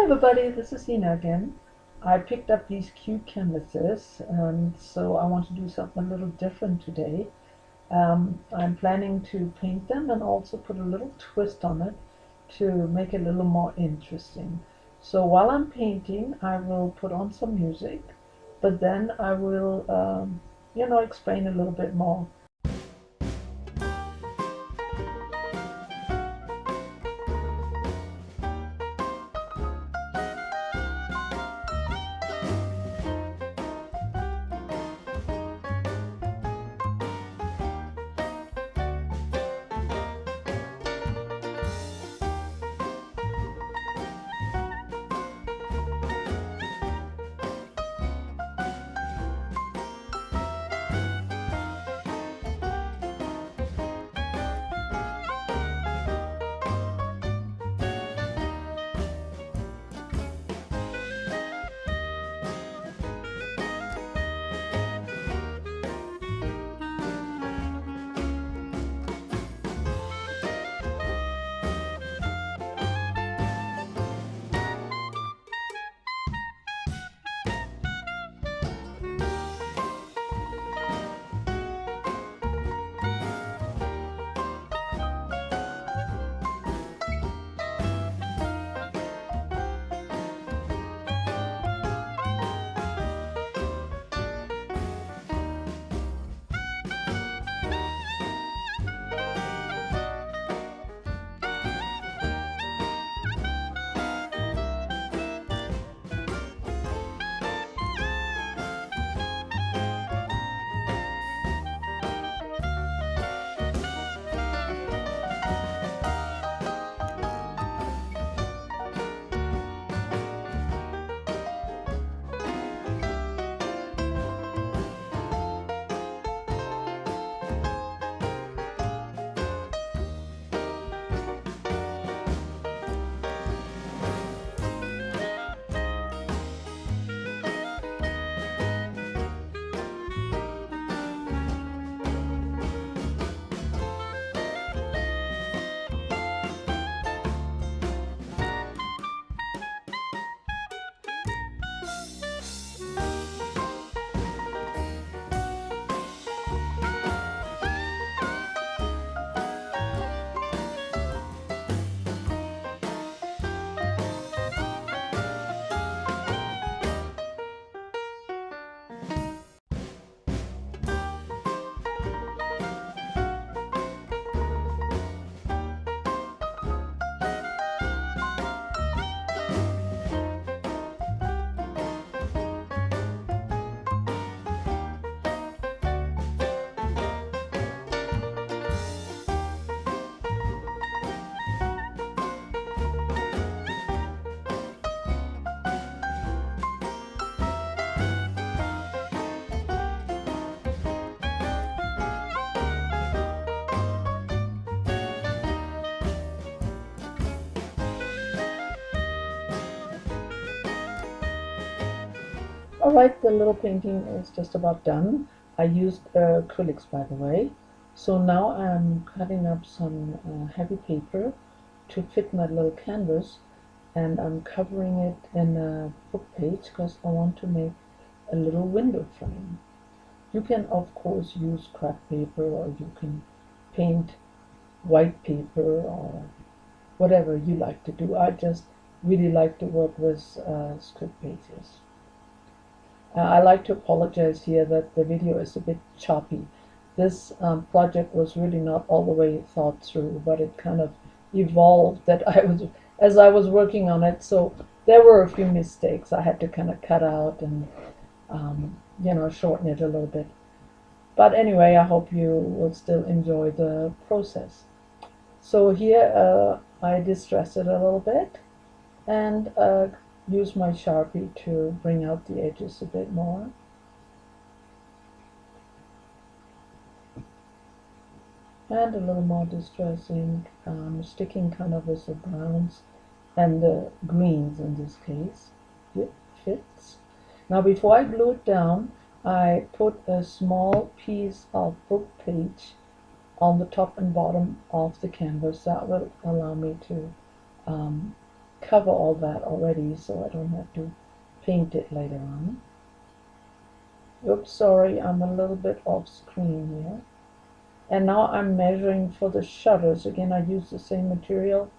everybody, this is Ina again. I picked up these cute canvases and so I want to do something a little different today. I'm planning to paint them and also put a little twist on it to make it a little more interesting. So while I'm painting, I will put on some music, but then I will, explain a little bit more. Alright, the little painting is just about done. I used acrylics, by the way. So now I'm cutting up some heavy paper to fit my little canvas, and I'm covering it in a book page because I want to make a little window frame. You can of course use craft paper, or you can paint white paper, or whatever you like to do. I just really like to work with script pages. I like to apologize here that the video is a bit choppy. This project was really not all the way thought through, but it kind of evolved as I was working on it. So there were a few mistakes I had to kind of cut out and shorten it a little bit. But anyway, I hope you will still enjoy the process. So here I distress it a little bit and use my Sharpie to bring out the edges a bit more. And a little more distress ink, sticking kind of with the browns and the greens in this case. It fits. Now before I glue it down, I put a small piece of book page on the top and bottom of the canvas. That will allow me to cover all that already, so I don't have to paint it later on. Oops, sorry, I'm a little bit off screen here. And now I'm measuring for the shutters. Again, I use the same material.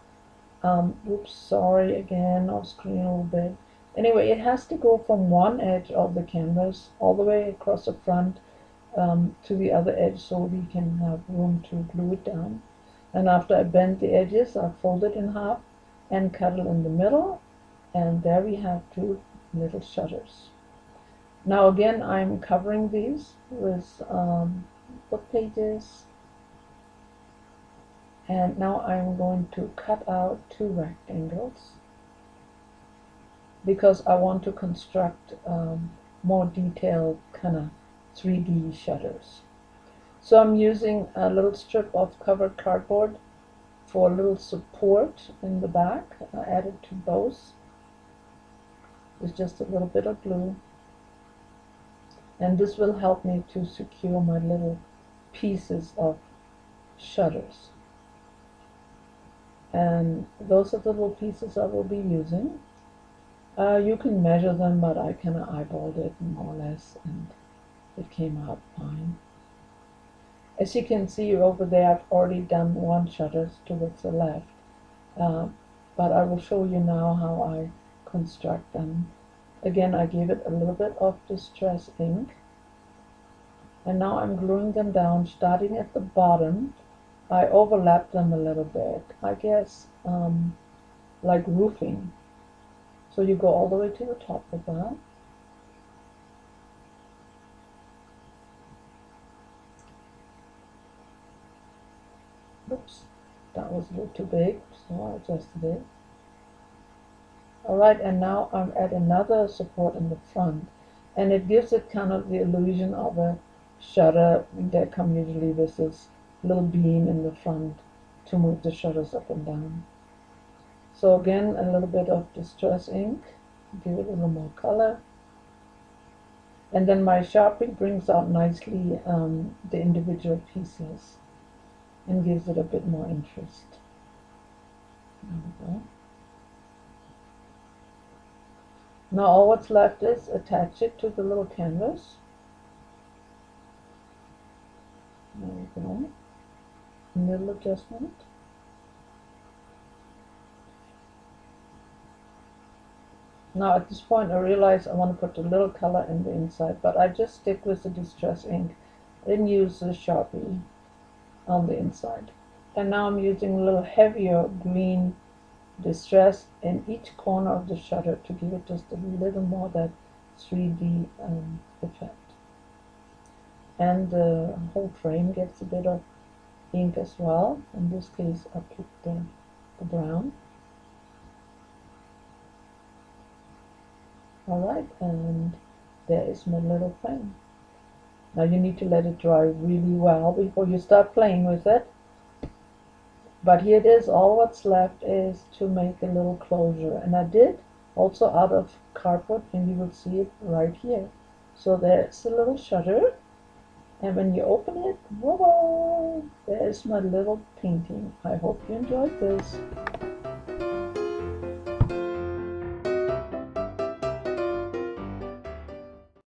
Oops, sorry, again, off screen a little bit. Anyway, it has to go from one edge of the canvas all the way across the front to the other edge, so we can have room to glue it down. And after I bend the edges, I fold it in half and cut it in the middle, and there we have two little shutters. Now again, I'm covering these with book pages, and now I'm going to cut out two rectangles because I want to construct more detailed kind of 3D shutters. So I'm using a little strip of covered cardboard for a little support in the back. I added to both with just a little bit of glue, and this will help me to secure my little pieces of shutters. And those are the little pieces I will be using. You can measure them, but I kind of eyeballed it more or less, and it came out fine. As you can see over there, I've already done one shutter towards the left, but I will show you now how I construct them. Again, I gave it a little bit of distress ink, and now I'm gluing them down, starting at the bottom. I overlap them a little bit, I guess, like roofing. So you go all the way to the top of that. Oops, that was a little too big, so I adjusted it. Alright, and now I'm at another support in the front, and it gives it kind of the illusion of a shutter. They come usually with this little beam in the front to move the shutters up and down. So again, a little bit of distress ink, give it a little more color. And then my Sharpie brings out nicely the individual pieces and gives it a bit more interest. There we go. Now all what's left is attach it to the little canvas. There we go. Middle adjustment. Now at this point I realize I want to put a little color in the inside, but I just stick with the distress ink and use the Sharpie on the inside. And now I'm using a little heavier green distress in each corner of the shutter to give it just a little more that 3D effect. And the whole frame gets a bit of ink as well. In this case I picked the brown. Alright, and there is my little frame. Now you need to let it dry really well before you start playing with it. But here it is, all what's left is to make a little closure. And I did also out of cardboard, and you will see it right here. So there's a little shutter, and when you open it, voila, there's my little painting. I hope you enjoyed this.